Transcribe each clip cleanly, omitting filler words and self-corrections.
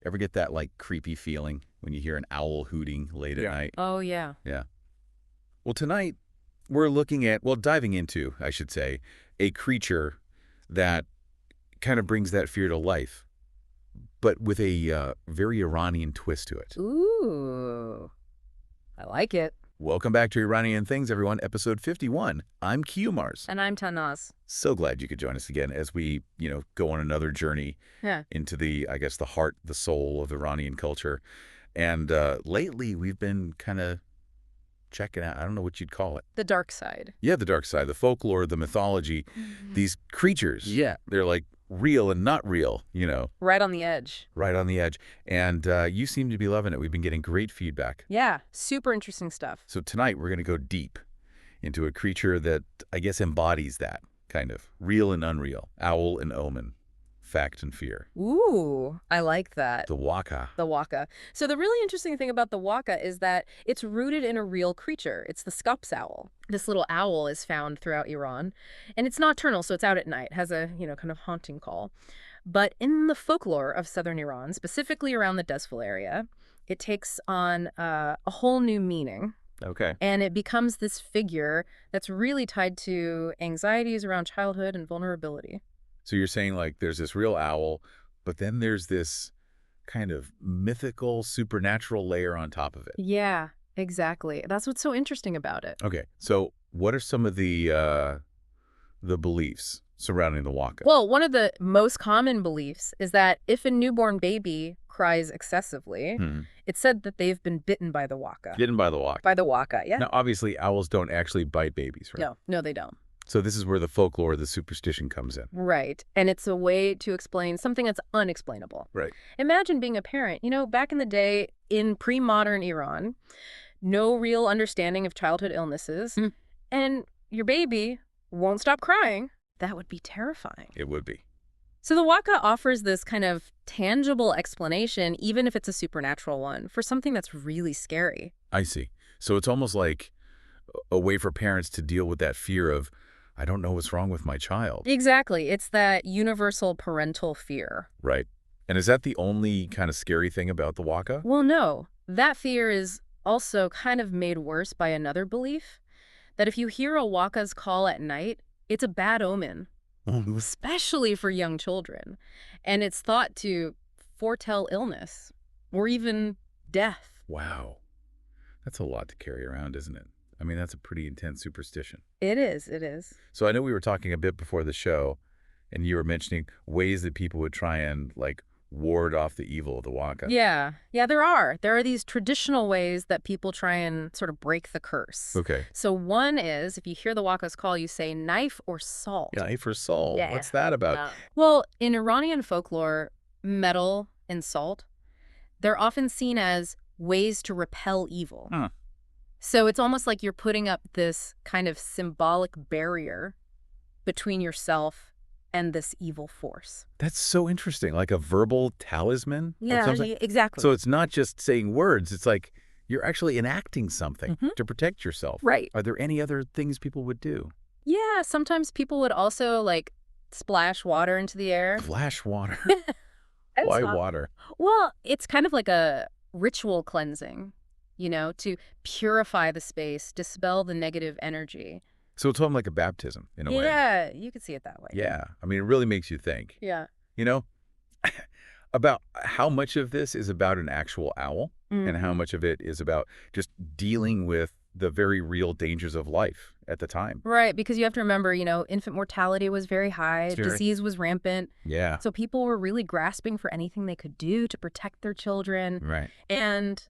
Ever get that, like, creepy feeling when you hear an owl hooting late at night? Oh, yeah. Yeah. Well, tonight we're looking at, well, diving into, I should say, a creature that kind of brings that fear to life, but with a very Iranian twist to it. Ooh, I like it. Welcome back to Iranian Things, everyone, episode 51. I'm Kiyumars. And I'm Tanaz. So glad you could join us again as we, go on another journey into the, I guess, the heart, the soul of Iranian culture. And lately we've been kind of checking out, I don't know what you'd call it. The dark side. Yeah, the dark side, the folklore, the mythology, these creatures. Yeah. They're like real and not real, Right on the edge. Right on the edge. And you seem to be loving it. We've been getting great feedback. Yeah, super interesting stuff. So tonight we're going to go deep into a creature that I guess embodies that kind of real and unreal, owl and omen, fact and fear. Ooh, I like that. The Waqah. The Waqah. So the really interesting thing about the Waqah is that it's rooted in a real creature. It's the scups owl. This little owl is found throughout Iran, and it's nocturnal, so it's out at night. It has a, kind of haunting call. But in the folklore of southern Iran, specifically around the Dezful area, it takes on a whole new meaning. Okay. And it becomes this figure that's really tied to anxieties around childhood and vulnerability. So you're saying, like, there's this real owl, but then there's this kind of mythical, supernatural layer on top of it. Yeah, exactly. That's what's so interesting about it. Okay. So what are some of the beliefs surrounding the Waqah? Well, one of the most common beliefs is that if a newborn baby cries excessively, it's said that they've been bitten by the Waqah. Bitten by the Waqah. By the Waqah, yeah. Now, obviously, owls don't actually bite babies, right? No, they don't. So this is where the folklore, the superstition comes in. Right. And it's a way to explain something that's unexplainable. Right. Imagine being a parent. Back in the day, in pre-modern Iran, no real understanding of childhood illnesses, and your baby won't stop crying. That would be terrifying. It would be. So the Waqah offers this kind of tangible explanation, even if it's a supernatural one, for something that's really scary. I see. So it's almost like a way for parents to deal with that fear of, I don't know what's wrong with my child. Exactly. It's that universal parental fear. Right. And is that the only kind of scary thing about the Waqah? Well, no. That fear is also kind of made worse by another belief, that if you hear a Waqah's call at night, it's a bad omen, especially for young children. And it's thought to foretell illness or even death. Wow. That's a lot to carry around, isn't it? I mean, that's a pretty intense superstition. It is. It is. So I know we were talking a bit before the show, and you were mentioning ways that people would try and, like, ward off the evil of the Waqah. Yeah. Yeah, there are. There are these traditional ways that people try and sort of break the curse. Okay. So one is, if you hear the Waqah's call, you say knife or salt. Knife or salt? Yeah. What's that about? Well, in Iranian folklore, metal and salt, they're often seen as ways to repel evil. Huh. So it's almost like you're putting up this kind of symbolic barrier between yourself and this evil force. That's so interesting. Like a verbal talisman? Yeah, exactly. So it's not just saying words. It's like you're actually enacting something to protect yourself. Right. Are there any other things people would do? Yeah, sometimes people would also, like, splash water into the air. Splash water? Why water? Well, it's kind of like a ritual cleansing, to purify the space, dispel the negative energy. So it's almost like a baptism in a way. Yeah, you could see it that way. Yeah. I mean, it really makes you think. Yeah. About how much of this is about an actual owl and how much of it is about just dealing with the very real dangers of life at the time. Right, because you have to remember, infant mortality was very high, disease was rampant. Yeah. So people were really grasping for anything they could do to protect their children. Right. And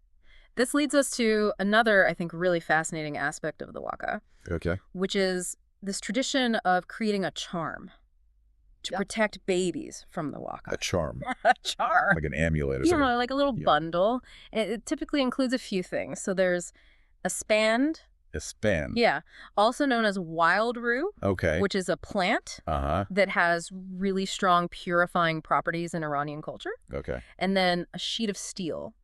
this leads us to another, I think, really fascinating aspect of the Waqah. Okay. Which is this tradition of creating a charm to protect babies from the Waqah. A charm. A charm. Like an amulet or something. Like a little bundle. And it typically includes a few things. So there's Espand. Espand. Yeah. Also known as wild rue. Okay. Which is a plant that has really strong purifying properties in Iranian culture. Okay. And then a sheet of steel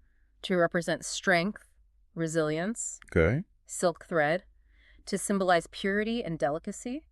to represent strength, resilience. Okay. Silk thread to symbolize purity and delicacy.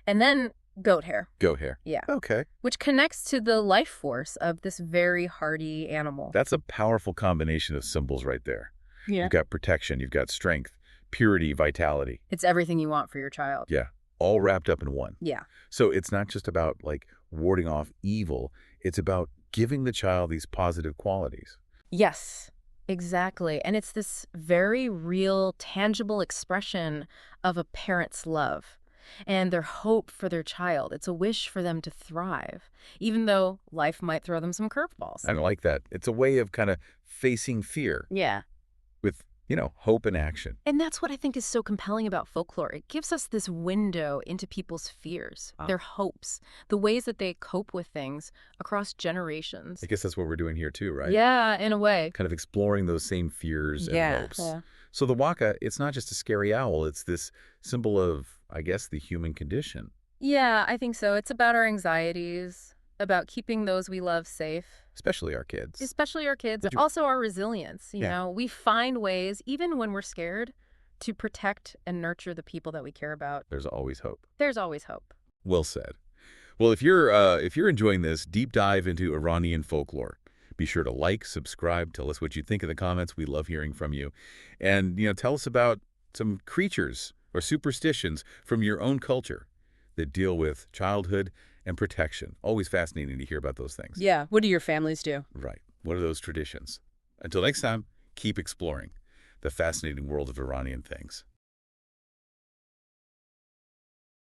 And then Goat hair. Goat hair. Yeah. Okay. Which connects to the life force of this very hardy animal. That's a powerful combination of symbols right there. Yeah. You've got protection, you've got strength, purity, vitality. It's everything you want for your child. Yeah, all wrapped up in one. Yeah. So it's not just about, like, warding off evil. It's about giving the child these positive qualities. Yes, exactly. And it's this very real, tangible expression of a parent's love and their hope for their child. It's a wish for them to thrive, even though life might throw them some curveballs. I like that. It's a way of kind of facing fear Yeah. with, hope and action. And that's what I think is so compelling about folklore. It gives us this window into people's fears, their hopes, the ways that they cope with things across generations. I guess that's what we're doing here too, right? Yeah, in a way. Kind of exploring those same fears and hopes. Yeah. So the Waqah, it's not just a scary owl. It's this symbol of, I guess, the human condition. Yeah, I think so. It's about our anxieties, about keeping those we love safe. Especially our kids. Especially our kids. Would you- Also our resilience. You Yeah. know, we find ways, even when we're scared, to protect and nurture the people that we care about. There's always hope. There's always hope. Well said. Well, if you're enjoying this deep dive into Iranian folklore, be sure to like, subscribe, tell us what you think in the comments. We love hearing from you. And, tell us about some creatures or superstitions from your own culture that deal with childhood and protection. Always fascinating to hear about those things. Yeah. What do your families do? Right. What are those traditions? Until next time, keep exploring the fascinating world of Iranian things.